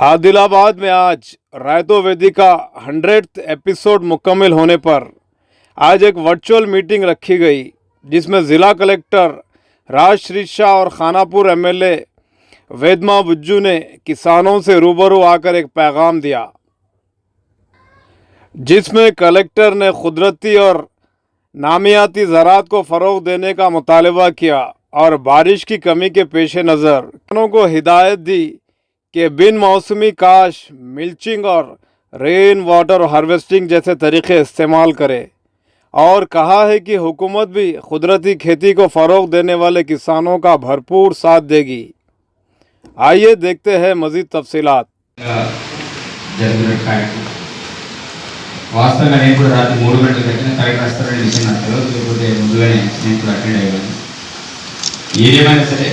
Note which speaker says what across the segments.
Speaker 1: आदिलाबाद में आज रायतो वेदी का 100th एपिसोड मुकम्मल होने पर आज एक वर्चुअल मीटिंग रखी गई, जिसमें ज़िला कलेक्टर राज श्री शाह और खानापुर एमएलए वेदमा बुज्जू ने किसानों से रूबरू आकर एक पैगाम दिया, जिसमें कलेक्टर ने कुदरती और नामियाती ज़राअत को फ़रोग़ देने का मुतालबा किया और बारिश की कमी के पेश नज़र किसानों को हिदायत दी कि बिन मौसमी काश, मिल्चिंग और रेन वाटर हार्वेस्टिंग जैसे तरीक़े इस्तेमाल करें और कहा है कि हुकूमत भी कुदरती खेती को फ़रोग़ देने वाले किसानों का भरपूर साथ देगी। आइए देखते हैं मज़ीद तफसीलात।
Speaker 2: వాస్తవంగా నేను కూడా రాత్రి 3 గంటలకు వచ్చిన కలెక్టర్ వస్తారని విషయం నాకు తెలియదు, లేకపోతే ముందుగానే నేను కూడా అటెండ్ అయ్యాను. ఏదేమైనా సరే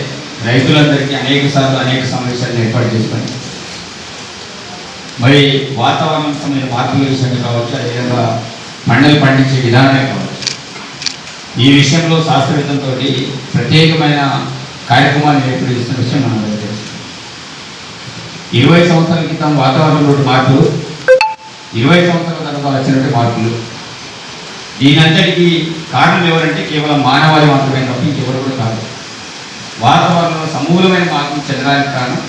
Speaker 2: రైతులందరికీ అనేక సార్లు అనేక సమావేశాలను ఏర్పాటు చేసుకొని మరి వాతావరణం సంబంధించిన మార్పుల విషయంగా కావచ్చు, అదేవిధంగా పంటలు పండించే విధానమే కావచ్చు, ఈ విషయంలో శాస్త్రవేత్తలతో ప్రత్యేకమైన కార్యక్రమాన్ని ఏర్పాటు చేస్తున్న విషయం మనం తెలుసు. 20 సంవత్సరాల క్రితం వాతావరణంలో మార్పులు, 20 సంవత్సరాల తర్వాత వచ్చినటువంటి మార్పులు, దీనంతటికీ కారణం ఎవరంటే కేవలం మానవాళి మాత్రమే తప్ప ఇంకెవరు కూడా కాదు. వాతావరణంలో సమూలమైన మార్పులు చెందడానికి కారణం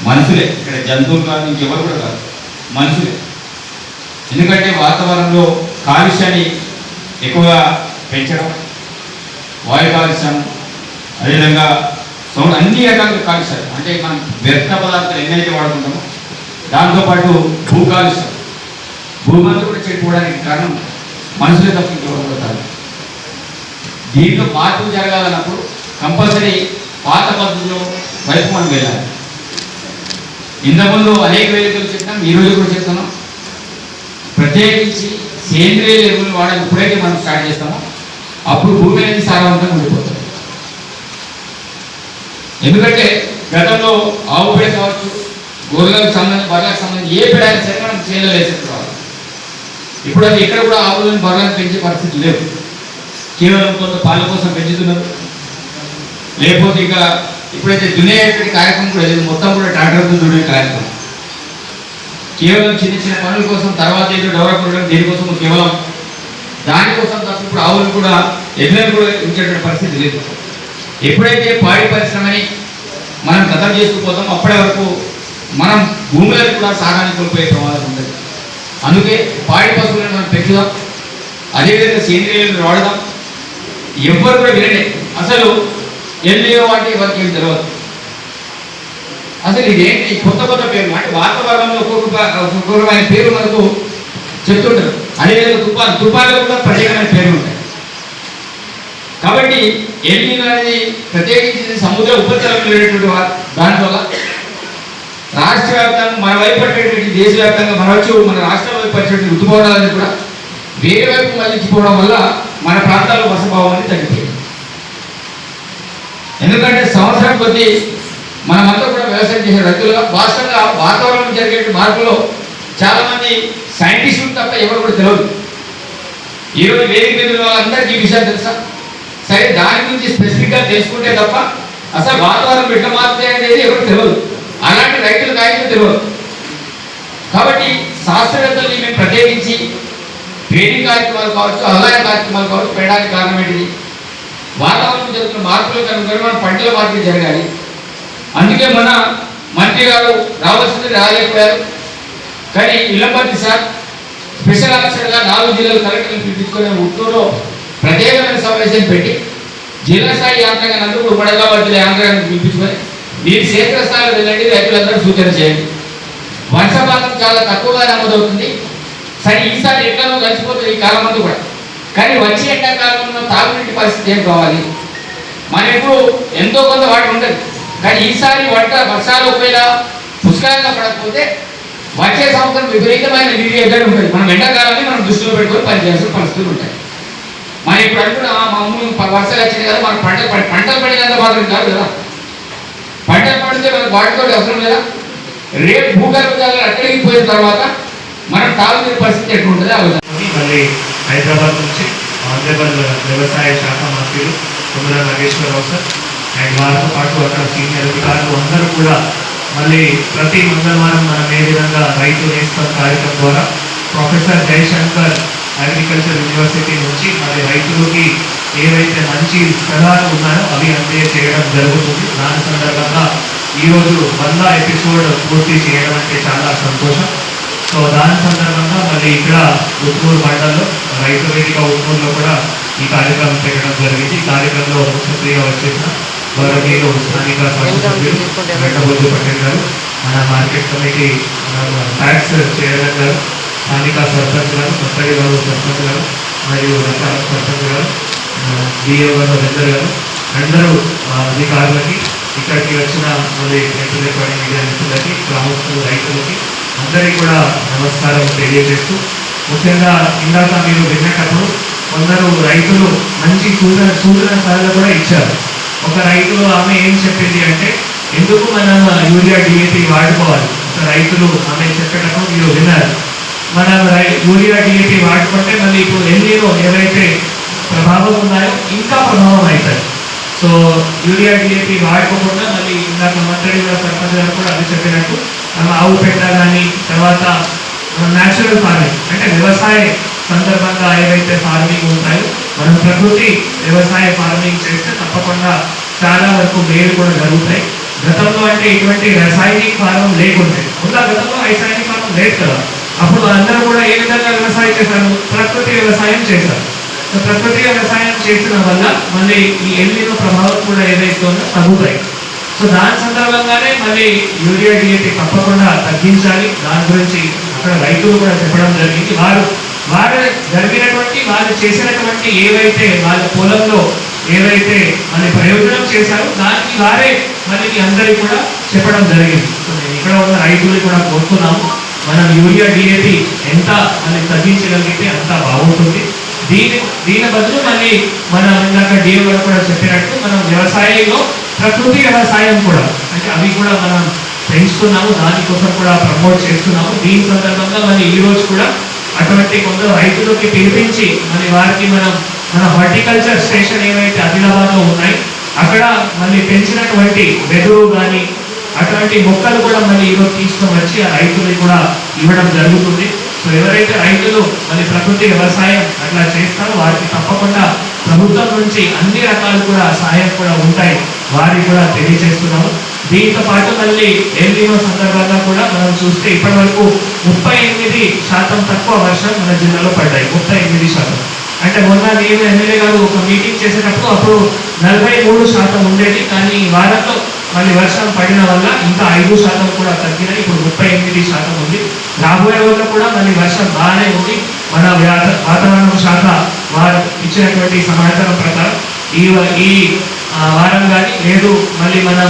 Speaker 2: మనుషులే. ఇక్కడ జంతువులు కాదు, ఇంకెవరు కూడా కాదు, మనుషులే. ఎందుకంటే వాతావరణంలో కాలుష్యాన్ని ఎక్కువగా పెంచడం, వాయు కాలుష్యం, అదేవిధంగా సౌండ్, అన్ని రకాల కాలుష్యాలు, అంటే మనం వ్యర్థ పదార్థాలు ఎన్నైతే వాడుకుంటామో దాంతోపాటు భూ కాలుష్యం, భూమంతా కూడా చెడిపోవడానికి కారణం మనుషులే తప్ప ఇంకెవరు కూడా కాదు. దీంట్లో మార్పులు జరగాలన్నప్పుడు కంపల్సరీ పాత పద్ధతిలో వైపు మనం వెళ్ళాలి. ఇంతకుముందు అనేక వేదికలు చెప్పినాం, ఈరోజు కూడా చెప్తున్నాం. ప్రత్యేకించి సేంద్రియ ఎరువులు వాడడం ఎప్పుడైతే మనం స్టార్ట్ చేస్తామో అప్పుడు భూమి అనేది సారవంతంగా ఉండిపోతుంది. ఎందుకంటే గతంలో ఆవు పేడ కావచ్చు, గొర్రెలకు సంబంధించి, బర్రెలకు సంబంధించి ఏ పేడ అయినా సరే మనం చేనులో వేసేట్టు రావాలి. ఇప్పుడు అది ఎక్కడ కూడా ఆవులను బర్రెలను పెంచే పరిస్థితి లేవు. కేవలం కొంత పాల కోసం పెంచుతున్నారు, లేకపోతే ఇక ఇప్పుడైతే దున్నేటువంటి కార్యక్రమం కూడా లేదు, మొత్తం కూడా ట్రాక్టర్తో దున్నే కార్యక్రమం. కేవలం చిన్న చిన్న పనుల కోసం, తర్వాత ఏదో డెవలప్ ఉండడం, దేనికోసం కేవలం దానికోసం తప్ప ఇప్పుడు ఆవులు కూడా ఎన్నెలు కూడా ఉంచేటువంటి పరిస్థితి లేదు. ఎప్పుడైతే పాడి పరిశ్రమని మనం గతం చేసుకుపోతాం అప్పటి వరకు మనం భూములను కూడా సాగాన్ని కోల్పోయే ప్రమాదం ఉంటుంది. అందుకే పాడి పశువులను మనం పెంచుదాం, అదేవిధంగా సేంద్రియాలను వాడదాం. ఎవ్వరు కూడా వినండి, అసలు ఎల్లియో అంటే ఎవరికి ఏం తెలియదు. అసలు ఇదేంటి కొత్త కొత్త పేరు, అంటే వాతావరణంలో ఒక్కొక్కమైన పేరు మనకు చెప్తుంటారు. అదేవిధంగా తుఫాన్లు కూడా ప్రత్యేకమైన పేర్లు ఉంటాయి. కాబట్టి ఎల్లియో అనేది ప్రత్యేకించి సముద్ర ఉపరితలంలో వెళ్ళేటువంటి దానివల్ల రాష్ట్ర వ్యాప్తంగా మన వైపు పట్టేటువంటి, దేశవ్యాప్తంగా మన రాష్ట్రం వైపు పట్టేటువంటి ఋతుపవనాలని కూడా వేరే వైపు మళ్ళించిపోవడం వల్ల మన ప్రాంతాల్లో వర్షభావం అనేది తగ్గిపోయింది. ఎందుకంటే సంవత్సరం కొద్దీ మనమంతా కూడా వ్యవసాయం చేసే రైతులుగా వాస్తవంగా వాతావరణం జరిగే మార్పులో చాలామంది సైంటిస్టులు తప్ప ఎవరు కూడా తెలియదు. ఈరోజు వేదిక మీద వాళ్ళందరికీ ఈ విషయాలు తెలుసా? సరే, దాని గురించి స్పెసిఫిక్గా తెలుసుకుంటే తప్ప అసలు వాతావరణం ఎట్లా మారుతాయి అనేది ఎవరు తెలియదు. అలాంటి రైతులకు ఆయనకు తెలియదు. కాబట్టి శాస్త్రవేత్తల్ని మేము ప్రత్యేకించి ట్రైనింగ్ కార్యక్రమాలు కావచ్చు, ఆదాయ కార్యక్రమాలు కావచ్చు పెట్టడానికి కారణం ఏంటిది? వాతావరణం జరుగుతున్న మార్పులు కనుక మన పంటల మార్పిడి జరగాలి. అందుకే మన మంత్రి గారు రావాల్సింది రాలేకపోయారు. కానీ ఇల్లంపల్లి సార్ స్పెషల్ ఆఫీసర్గా 4 జిల్లాల కలెక్టర్లు పిలిపించుకునే ఉత్తూరులో ప్రత్యేకమైన సమావేశం పెట్టి జిల్లా స్థాయి యాంత్రాంగాన్ని అందరూ ఉమ్మడిలాబాద్ జిల్లా యాంత్రాంగాన్ని పిలిపించుకొని మీరు క్షేత్రస్థాయిలో వెళ్ళండి, రైతులందరూ సూచన చేయండి. వర్షపాతం చాలా తక్కువగా నమోదవుతుంది. సరే, ఈసారి ఎట్లనో కలిసిపోతుంది ఈ కాలం అంతా కూడా. కానీ వచ్చే ఎండాకాలంలో తాగునీటి పరిస్థితి ఏం కావాలి? మనం ఇప్పుడు ఎంతో కొంత వాటర్ ఉంటుంది, కానీ ఈసారి వర్షాలు ఒకవేళ పుష్కలంగా పడకపోతే వచ్చే సంవత్సరం విపరీతమైన నీటి ఎద్దడి ఉంటుంది. మనం ఎండాకాలాన్ని మనం దృష్టిలో పెట్టుకొని పనిచేయాల్సిన పరిస్థితులు ఉంటాయి. మనం ఇప్పుడు అనుకున్న మామూలు వర్షాలు వచ్చినాయి కదా, మన పంటలు పడినంత మాత్రం కాదు కదా. పంటలు పడితే మనకు వాటితో అవసరం లేదా? రేపు భూగర్భ జలాలు అక్కడికి పోయిన తర్వాత మనం తాగునీరు పరిస్థితి ఎట్లుంటుంది ఆలోచన.
Speaker 3: మళ్ళీ హైదరాబాద్ నుంచి ఆంధ్రప్రదేశ్ వ్యవసాయ శాఖ మంత్రులు తుమ్మల నాగేశ్వరరావు సార్ అండ్ వారితో పాటు అక్కడ సీనియర్ అధికారులు అందరూ కూడా మళ్ళీ ప్రతి మంగళవారం మనం ఏ విధంగా రైతు నేస్తం కార్యక్రమం ద్వారా ప్రొఫెసర్ జయశంకర్ అగ్రికల్చర్ యూనివర్సిటీ నుంచి మరి రైతులకి ఏవైతే మంచి సలహాలు ఉన్నాయో అవి అందజేయడం జరుగుతుంది. దాని సందర్భంగా ఈరోజు 100 ఎపిసోడ్ పూర్తి చేయడం అంటే చాలా సంతోషం. సో దాని సందర్భంగా మళ్ళీ ఇక్కడ ఉట్నూరు మండలంలో రైతు వేదిక ఉట్నూరులో కూడా ఈ కార్యక్రమం పెట్టడం జరిగింది. ఈ కార్యక్రమంలో ముఖ్య అతిథిగా వచ్చేసిన గౌరవనీయులు స్థానిక శాసనసభ్యులు వెంకటబొద్దు పటేల్ గారు, మన మార్కెట్ కమిటీ ట్యాక్స్ చైర్మన్ గారు, స్థానిక సర్పంచ్ గారు, కొత్తడి గారు సర్పంచ్ గారు మరియు రకాల సర్పంచ్ గారు, డిఓ గారు, అందరు గారు, అందరూ అధికారులకి, ఇక్కడికి వచ్చిన మళ్ళీ రైతులపడి మీడియా మిత్రులకి, గ్రామస్తులు, రైతులకి అందరికీ కూడా నమస్కారం తెలియజేస్తూ, ముఖ్యంగా ఇందాక మీరు విన్నటప్పుడు కొందరు రైతులు మంచి సూచన సలహాలు కూడా ఇచ్చారు. ఒక రైతు ఆమె ఏం చెప్పింది అంటే, ఎందుకు మనం యూరియా డిఏపి వాడుకోవాలి? ఒక రైతులు ఆమె చెప్పేటప్పుడు మీరు విన్నారు, మనం యూరియా డిఏపి వాడుకుంటే మళ్ళీ ఇప్పుడు ఎల్లీలో ఏవైతే ప్రభావం ఉన్నాయో ఇంకా ప్రభావం అవుతాయి. సో యూరియా డిఏపి వాడుకోకుండా మళ్ళీ ఇందాక మంత్రి కూడా సర్పంచ్ గారు కూడా అది చెప్పినట్టు మన ఆవు పెంట కానీ తర్వాత న్యాచురల్ ఫార్మింగ్ అంటే వ్యవసాయ సందర్భంగా ఏవైతే ఫార్మింగ్ ఉంటాయో మనం ప్రకృతి వ్యవసాయ ఫార్మింగ్ చేస్తే తప్పకుండా చాలా వరకు మేలు కూడా జరుగుతాయి. గతంలో అంటే ఇటువంటి రసాయనిక ఫార్మం లేకుంటే గతంలో రసాయనిక ఫార్మం లేదు కదా, అప్పుడు అందరూ కూడా ఏ విధంగా వ్యవసాయం చేశారు? ప్రకృతి వ్యవసాయం చేశారు. సో ప్రకృతి వ్యవసాయం చేసిన వల్ల మళ్ళీ ఈ ఎల్లినో ప్రభావం కూడా ఏదైతే ఉందో తగ్గుతాయి. సో దాని సందర్భంగానే మళ్ళీ యూరియా డిఏపి తప్పకుండా తగ్గించాలి. దాని గురించి అక్కడ రైతులు కూడా చెప్పడం జరిగింది. వారు జరిగినటువంటి వాళ్ళు చేసినటువంటి ఏవైతే వాళ్ళ పొలంలో ఏవైతే మళ్ళీ ప్రయోజనం చేశారో దానికి వారే మళ్ళీ మీ అందరికీ కూడా చెప్పడం జరిగింది. సో నేను ఇక్కడ ఉన్న రైతులు కూడా కోరుతున్నాము, మనం యూరియా డిఏపి ఎంత మళ్ళీ తగ్గించగలిగితే అంత బాగుంటుంది. దీని బదులు మళ్ళీ మనం ఇందాక డిఏ కూడా చెప్పినట్టు మనం వ్యవసాయంలో ప్రకృతి వ్యవసాయం కూడా అంటే అవి కూడా మనం పెంచుతున్నాము, దానికోసం కూడా ప్రమోట్ చేస్తున్నాము. దీని సందర్భంగా మళ్ళీ ఈ రోజు కూడా అటువంటి కొందరు రైతులకి పిలిపించి మళ్ళీ వారికి మన హార్టికల్చర్ స్టేషన్ ఏవైతే ఆదిలాబాద్లో ఉన్నాయి అక్కడ మళ్ళీ పెంచినటువంటి వెదురు కానీ అటువంటి మొక్కలు కూడా మళ్ళీ ఈరోజు తీసుకొని వచ్చి ఆ రైతులకు కూడా ఇవ్వడం జరుగుతుంది. సో ఎవరైతే రైతులు మళ్ళీ ప్రకృతి వ్యవసాయం అట్లా చేస్తారో వారికి తప్పకుండా ప్రభుత్వం నుంచి అన్ని రకాలు కూడా సహాయం కూడా ఉంటాయి, వారికి కూడా తెలియజేస్తున్నాము. దీంతో పాటు మళ్ళీ ఎల్నినో సందర్భంగా కూడా మనం చూస్తే ఇప్పటి వరకు 38% తక్కువ వర్షం మన జిల్లాలో పడ్డాయి. 38% అంటే మొన్న నేను ఎమ్మెల్యే గారు ఒక మీటింగ్ చేసేటప్పుడు అప్పుడు 43% ఉండేది, కానీ ఈ వారంలో మళ్ళీ వర్షం పడిన వల్ల ఇంకా 5% కూడా తగ్గినాయి. ఇప్పుడు 38% ఉంది. రాబోయే రోజుల్లో కూడా మళ్ళీ వర్షం బాగానే ఉంది. మన వాతావరణ శాఖ వారు ఇచ్చినటువంటి సమాచారం ప్రకారం ఈ వారం కానీ లేదు మళ్ళీ మనం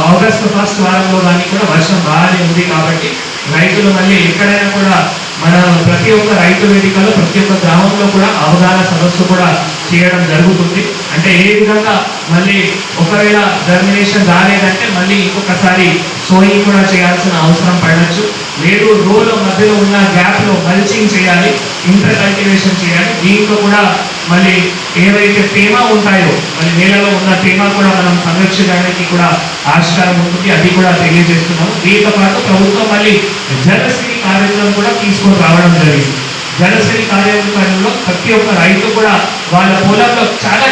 Speaker 3: ఆగస్టు 1st వారంలో కానీ కూడా వర్షం బాగానే ఉంది. కాబట్టి రైతులు మళ్ళీ ఎక్కడైనా కూడా మన ప్రతి ఒక్క రైతు వేదికలో ప్రతి ఒక్క గ్రామంలో కూడా అవగాహన సదస్సు కూడా చేయడం జరుగుతుంది. అంటే ఏ విధంగా మళ్ళీ ఒకవేళ జర్మినేషన్ రాలేదంటే మళ్ళీ ఇంకొకసారి సోయింగ్ కూడా చేయాల్సిన అవసరం పడవచ్చు. లేదు రోల మధ్యలో ఉన్న గ్యాప్లో మల్చింగ్ చేయాలి, ఇంటర్ కల్టివేషన్ చేయాలి. దీంట్లో కూడా మళ్ళీ ఏవైతే తేమ ఉంటాయో మళ్ళీ నేలలో ఉన్న తేమ కూడా మనం సంరక్షించడానికి కూడా ఆస్కారం ఉంటుంది, అది కూడా తెలియజేస్తున్నాము. దీంతో పాటు ప్రభుత్వం మళ్ళీ జలశ్రీ కార్యక్రమం కూడా తీసుకొని రావడం జరిగింది. జలశ్రీ కార్యక్రమంలో ప్రతి ఒక్క రైతు కూడా వాళ్ళ పొలంలో చాలా